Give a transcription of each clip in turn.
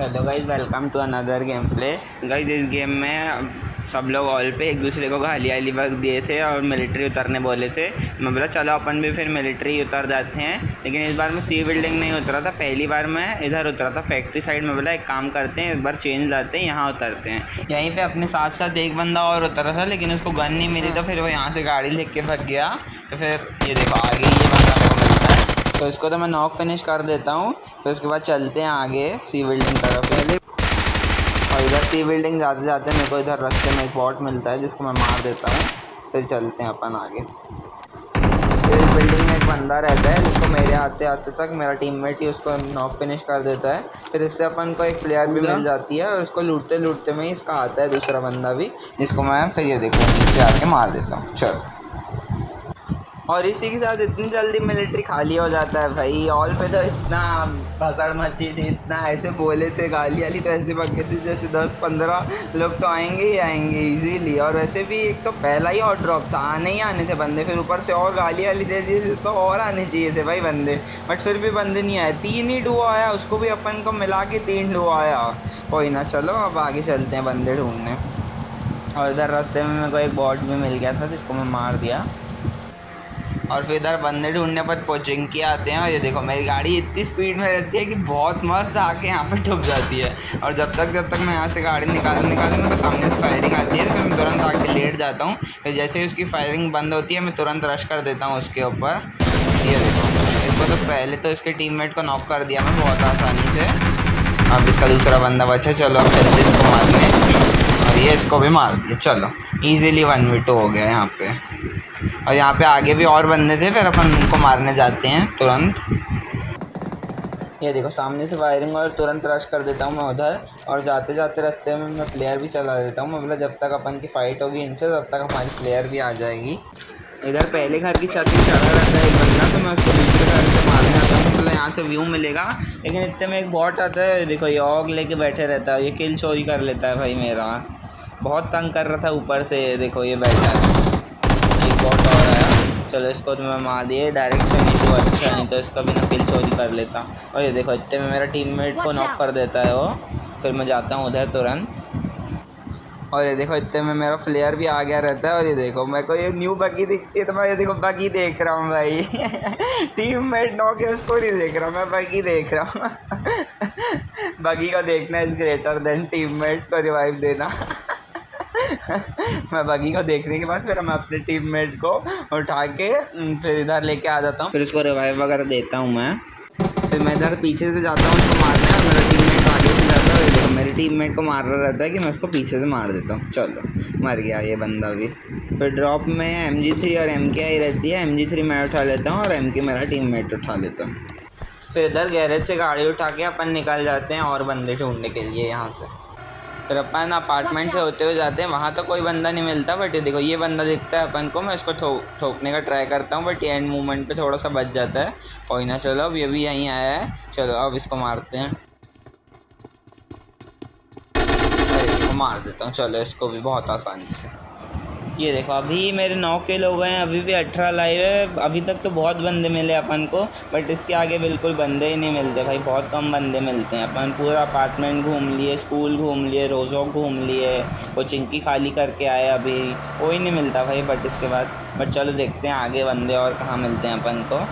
Hello guys, welcome to another game play. Guys इस game में सब लोग ऑल पे एक दूसरे को गाली वक्त दिए थे और मिलिट्री उतरने बोले थे। मैं बोला चलो अपन भी फिर मिलिट्री उतर जाते हैं, लेकिन इस बार मैं सी बिल्डिंग नहीं उतरा था। पहली बार मैं इधर उतरा था फैक्ट्री साइड में। बोला एक काम करते हैं, इस बार चेंज लाते हैं, यहाँ उतरते हैं। यहीं पे अपने साथ साथ एक बंदा और उतरा था, लेकिन उसको गन नहीं मिली तो फिर वो यहाँ से गाड़ी लेके के भाग गया। तो फिर ये देखो आगे ये बंदा मेरे को मिलता है, तो इसको तो मैं नॉक फिनिश कर देता हूँ। फिर उसके बाद चलते हैं आगे सी बिल्डिंग तरफ। पहले और इधर सी बिल्डिंग जाते जाते मेरे को इधर रास्ते में एक बॉट मिलता है जिसको मैं मार देता हूँ। फिर चलते हैं अपन आगे। फिर इस बिल्डिंग में एक बंदा रहता है जिसको मेरे आते आते तक मेरा टीममेट ही उसको नॉक फिनिश कर देता है। फिर इससे अपन को एक फ्लेयर भी मिल जाती है और उसको लूटते लूटते में इसका आता है दूसरा बंदा भी, जिसको मैं फिर ये देखो नीचे आके मार देता हूँ। चलो, और इसी के साथ इतनी जल्दी मिलिट्री खाली हो जाता है भाई। ऑल पे तो इतना भसड़ मची थी, इतना ऐसे बोले थे, गाली वाली तो ऐसे बके थे जैसे 10-15 लोग तो आएंगे ही आएंगे इजीली। और वैसे भी एक तो पहला ही हॉट ड्रॉप था, आने ही आने थे बंदे, फिर ऊपर से और गाली वाली दे दी थी तो और आने चाहिए थे भाई बंदे। बट फिर भी बंदे नहीं आए, 3 ही डुओ आया, उसको भी अपन को मिला के 3 डुओ आया। कोई ना, चलो अब आगे चलते हैं बंदे ढूंढने। और इधर रास्ते में मेरे को एक बॉट भी मिल गया था जिसको मैं मार दिया। और फिर इधर बंदे ढूंढने पर पोचिंकी आते हैं। और ये देखो मेरी गाड़ी इतनी स्पीड में रहती है कि बहुत मस्त आके यहाँ पे ठुक जाती है। और जब तक मैं यहाँ से गाड़ी निकालूँ मेरे को सामने से फायरिंग आती है, तो फिर मैं तुरंत आके लेट जाता हूँ। फिर जैसे ही उसकी फायरिंग बंद होती है मैं तुरंत रश कर देता हूँ उसके ऊपर। ये देखो, इसको तो पहले तो इसके टीममेट को नॉक कर दिया मैं बहुत आसानी से। अब इसका दूसरा बंदा बचा, चलो अब चलते इसको मारने। और ये इसको भी मार दिया। चलो ईज़िली 1v2 हो गया यहाँ पे। और यहाँ पे आगे भी और बंदे थे, फिर अपन उनको मारने जाते हैं तुरंत। ये देखो सामने से फायरिंग और तुरंत रश कर देता हूँ मैं उधर। और जाते जाते रास्ते में मैं प्लेयर भी चला देता हूँ। मैं बोला जब तक अपन की फ़ाइट होगी इनसे तब तक हमारी प्लेयर भी आ जाएगी। इधर पहले घर की छत में चढ़ा रहता है एक बंदा, तो मैं उसको दूसरे घर से मारने आता हूँ। मतलब यहाँ से व्यू मिलेगा, लेकिन इतने में एक बॉट आता है। देखो ये ऑग लेके बैठे रहता है, ये किल चोरी कर लेता है भाई मेरा। बहुत तंग कर रहा था ऊपर से। देखो ये बैठा है, एक बॉट और आया। चलो इसको तो मैं मार दिए डायरेक्ट से, नहीं तो अच्छा, नहीं तो इसका भी ना किल चोरी कर लेता। और ये देखो इतने में मेरा टीममेट को नॉक कर देता है वो। फिर मैं जाता हूँ उधर तुरंत। और ये देखो इतने में मेरा फ्लेयर भी आ गया रहता है। और ये देखो मेरे को ये न्यू बगी दिखती है, तो मैं ये देखो बगी देख रहा हूँ भाई। टीममेट नॉक है उसको नहीं देख रहा, मैं बगी देख रहा हूँ। बगी को देखना इज़ ग्रेटर देन टीममेट्स को रिवाइव देना। मैं बगी को देखने के बाद फिर मैं अपने टीममेट को उठा के फिर इधर लेके आ जाता हूँ। फिर उसको रिवाइव वगैरह देता हूँ मैं। फिर मैं इधर पीछे से जाता हूँ उसको मारने, और मेरा टीममेट आगे से जाता है। देखो मेरे टीममेट को मार रहा रहता है कि मैं उसको पीछे से मार देता हूँ। चलो मर गया ये बंदा भी। फिर ड्रॉप में MG3 और MK आई रहती है। MG3 मैं उठा लेता हूँ और MK मेरा टीममेट उठा लेता हूँ। फिर इधर गैरेज से गाड़ी उठा के अपन निकल जाते हैं और बंदे ढूंढने के लिए यहाँ से। फिर अपन अपार्टमेंट से होते हुए जाते हैं, वहाँ तो कोई बंदा नहीं मिलता। बट ये देखो ये बंदा दिखता है अपन को, मैं इसको ठोकने का ट्राई करता हूँ, बट ये एंड मूवमेंट पे थोड़ा सा बच जाता है। कोई ना, चलो अब ये भी यहीं आया है। चलो अब इसको मारते हैं। अरे इसको मार देता हूँ, चलो इसको भी बहुत आसानी से। ये देखो अभी मेरे 9 किल हो गए हैं, अभी भी 18 लाइव है। अभी तक तो बहुत बंदे मिले अपन को, बट इसके आगे बिल्कुल बंदे ही नहीं मिलते भाई। बहुत कम बंदे मिलते हैं। अपन पूरा अपार्टमेंट घूम लिए, स्कूल घूम लिए, रोज़ोक घूम लिए, कोचिंकी खाली करके आए, अभी कोई नहीं मिलता भाई। बट इसके बाद चलो देखते हैं आगे बंदे और कहाँ मिलते हैं अपन को।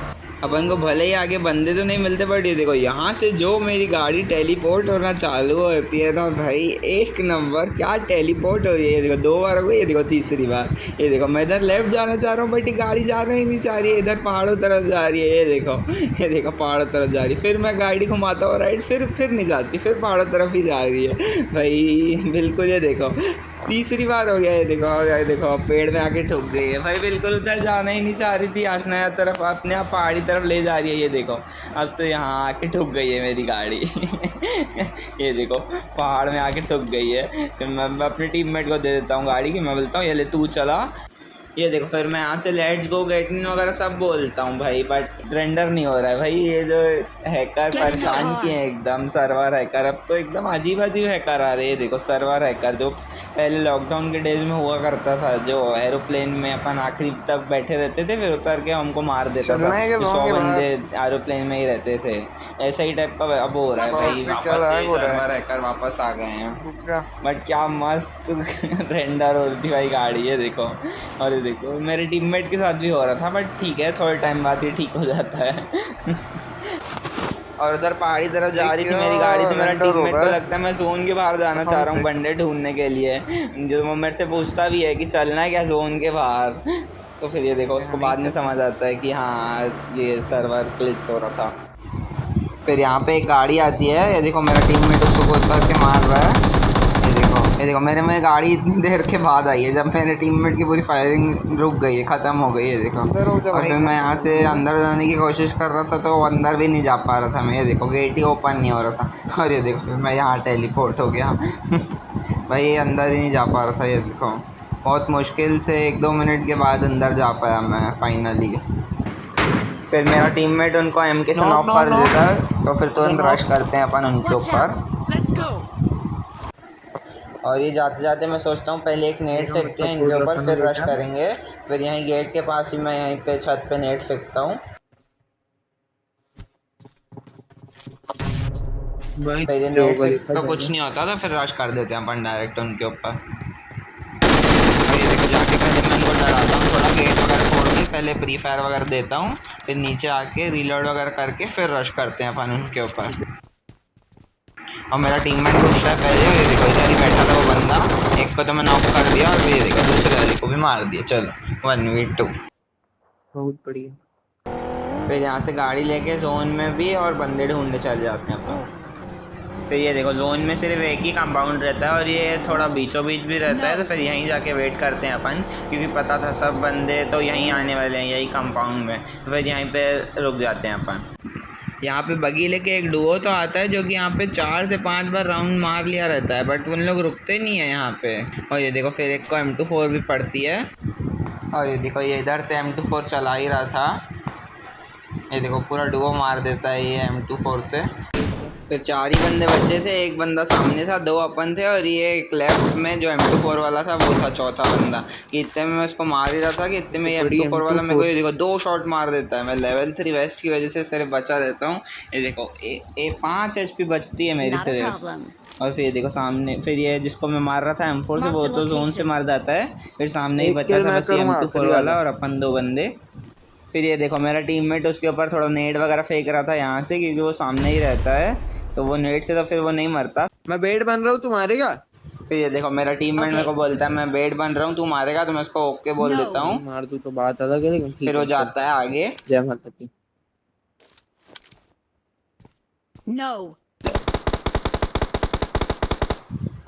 अपन को भले ही आगे बंदे तो नहीं मिलते, बट ये देखो यहाँ से जो मेरी गाड़ी टेलीपोर्ट होना चालू होती है ना भाई, एक नंबर क्या टेलीपोर्ट हो रही है। ये देखो 2 बार हो गई, ये देखो तीसरी बार। ये देखो मैं इधर लेफ्ट जाना चाह रहा हूँ, बट ये गाड़ी जाना ही नहीं चाह रही है, इधर पहाड़ों तरफ जा रही है। ये देखो पहाड़ों तरफ जा रही है। फिर मैं गाड़ी घुमाता हूँ राइट, फिर नहीं जाती, फिर पहाड़ों तरफ ही जा रही है भाई बिल्कुल। ये देखो तीसरी बार हो गया। ये देखो पेड़ में आके ठुक गई है भाई, बिल्कुल उधर जाना ही नहीं चाह रही थी। आशनाया तरफ अपने आप पहाड़ी तरफ ले जा रही है। ये देखो अब तो यहाँ आके ठुक गई है मेरी गाड़ी। ये देखो पहाड़ में आके ठुक गई है। फिर मैं अपने टीममेट को दे देता हूँ गाड़ी की, मैं बोलता हूँ ये ले तू चला। ये देखो फिर मैं यहाँ से लेट्स गो गेट इन वगैरह सब बोलता हूँ भाई, बट रेंडर नहीं हो रहा है भाई। ये जो हैकर परेशान किए हैं एकदम, सर्वर हैकर। अब तो एकदम अजीब अजीब हैकर आ रहे हैं। देखो सर्वर हैकर जो पहले लॉकडाउन के डेज में हुआ करता था, जो एरोप्लेन में अपन आखिरी तक बैठे रहते थे, फिर उतर के हमको मार देता था। 100 बंदे एरोप्लेन में ही रहते थे, ऐसा ही टाइप का अब हो रहा है भाई। वापस से सर्वर हैकर वापस आ गए हैं। बट क्या मस्त रेंडर होती भाई गाड़ी है देखो। और ये देखो मेरे टीममेट के साथ भी हो रहा था, बट ठीक है थोड़े टाइम बाद ये ठीक हो जाता है। और उधर पहाड़ी तरफ जा रही थी मेरी गाड़ी, तो मेरा टीममेट को लगता है मैं जोन के बाहर जाना चाह रहा हूँ बंदे ढूंढने के लिए, जो वो मेरे से पूछता भी है कि चलना है क्या जोन के बाहर। तो फिर ये देखो उसको बाद में समझ आता है कि हाँ ये सर्वर ग्लिच हो रहा था। फिर यहाँ पे एक गाड़ी आती है, ये देखो मेरा टीममेट उसको गोद करके मार रहा है। ये देखो मेरे में गाड़ी इतनी देर के बाद आई है, जब मेरे टीममेट की पूरी फायरिंग रुक गई है, ख़त्म हो गई है देखो। और फिर मैं यहाँ से अंदर जाने की कोशिश कर रहा था, तो अंदर भी नहीं जा पा रहा था मैं। ये देखो गेट ही ओपन नहीं हो रहा था। और ये देखो फिर मैं यहाँ टेलीपोर्ट हो गया। भाई ये अंदर ही नहीं जा पा रहा था। ये देखो बहुत मुश्किल से 1-2 मिनट के बाद अंदर जा पाया मैं फाइनली। फिर मेरा टीममेट उनको MK से नॉक कर देता है, तो फिर तुरंत रश करते हैं अपन उनके ऊपर। और ये जाते जाते मैं सोचता हूँ पहले एक नेट फेंकते हैं इनके ऊपर, फिर रश करेंगे। फिर यहीं गेट के पास ही मैं यहीं पे छत पे नेट फेंकता हूँ। फिर ये नेट से तो कुछ नहीं होता, तो फिर रश कर देते हैं अपन डायरेक्ट उनके ऊपर। ये देखो जाके पहले मैं उनको डराता हूँ थोड़ा, गेट वगैरह खोल के पहले प्री फायर वगैरह देता हूँ, फिर नीचे आके रीलोड वगैरह करके फिर रश करते हैं अपन उनके ऊपर। और मेरा टीममेट पूछता है पहले, ये देखो इधर ही बैठा था वो बंदा, एक को तो मैं नॉक कर दिया और ये देखो दूसरे वाले को भी मार दिया। चलो 1v2 बहुत बढ़िया। फिर यहाँ से गाड़ी लेके जोन में भी और बंदे ढूंढने चल जाते हैं अपन। फिर ये देखो जोन में सिर्फ एक ही कंपाउंड रहता है और ये थोड़ा बीचों बीच भी रहता है, तो फिर यहीं जाके वेट करते हैं अपन, क्योंकि पता था सब बंदे तो यहीं आने वाले हैं यही कंपाउंड में, तो फिर यहीं पे रुक जाते हैं अपन। यहाँ पे बगी लेके एक डुओ तो आता है जो कि यहाँ पे 4 से 5 बार राउंड मार लिया रहता है, बट उन लोग रुकते नहीं है यहाँ पे। और ये देखो फिर एक को M24 भी पड़ती है। और ये देखो ये इधर से M24 चला ही रहा था, ये देखो पूरा डुओ मार देता है ये M24 से। फिर 4 ही बंदे बचे थे, एक बंदा सामने था, 2 अपन थे, और ये एक लेफ्ट में जो M24 वाला था वो था चौथा बंदा। कि इतने में मैं उसको मार ही रहा था कि इतने में ये M24 वाला मेरे को ये देखो 2 शॉट मार देता है। मैं लेवल 3 वेस्ट की वजह से सिर्फ बचा रहता हूँ। ये देखो 5 HP बचती है मेरी सिर्फ। और फिर ये देखो सामने, फिर ये जिसको मैं मार रहा था M4 से वो तो जोन से मार जाता है, फिर सामने ही बचा था बस M24 वाला और अपन 2 बंदे। फिर ये देखो मेरा टीममेट उसके ऊपर थोड़ा नेट वगैरह फेंक रहा था यहाँ से, क्योंकि वो सामने ही रहता है, तो वो नेट से तो फिर वो नहीं मरता। मैं बेड बन रहा हूँ, तू मारेगा? फिर ये देखो मेरा टीममेट मेरे को बोलता है मैं बेड बन रहा हूँ, तू मारेगा? तो मैं उसको ओके बोल देता हूँ, मार दूँ तो बात अलग है, लेकिन फिर वो जाता है आगे। जय माता दी।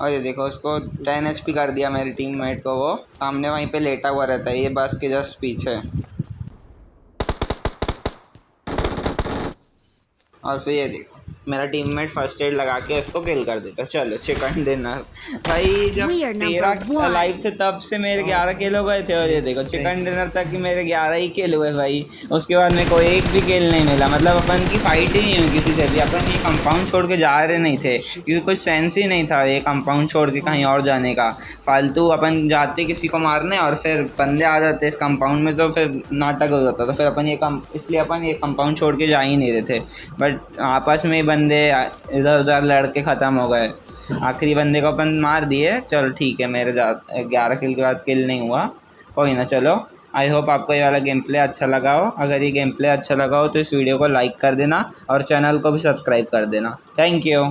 और ये देखो उसको 10 HP कर दिया मेरे टीममेट को, वो सामने वहीं पे लेटा हुआ रहता है, ये बस के जस्ट पीछे। और फिर ये देखो मेरा टीममेट फर्स्ट एड लगा के उसको किल कर देता। चलो चिकन डिनर। भाई जब 13 लाइव थे तब से मेरे 11 किल हो गए थे, और ये देखो चिकन डिनर तक कि मेरे 11 ही किल हुए भाई। उसके बाद मेरे को एक भी किल नहीं मिला, मतलब अपन की फाइट ही नहीं हुई किसी से भी। अपन ये कंपाउंड छोड़ के जा रहे नहीं थे, क्योंकि कुछ सेंस ही नहीं था ये कंपाउंड छोड़ के कहीं और जाने का। फालतू अपन जाते किसी को मारने और फिर बंदे आ जाते इस कंपाउंड में, तो फिर नाटक हो जाता। तो फिर अपन इसलिए अपन ये कंपाउंड छोड़ के जा ही नहीं रहे थे। बट आपस में बंदे इधर उधर लड़के ख़त्म हो गए, आखिरी बंदे को अपन मार दिए। चलो ठीक है, मेरे 11 किल के बाद किल नहीं हुआ, कोई ना। चलो आई होप आपको ये वाला गेम प्ले अच्छा लगा हो। अगर ये गेम प्ले अच्छा लगा हो तो इस वीडियो को लाइक कर देना और चैनल को भी सब्सक्राइब कर देना। Thank you.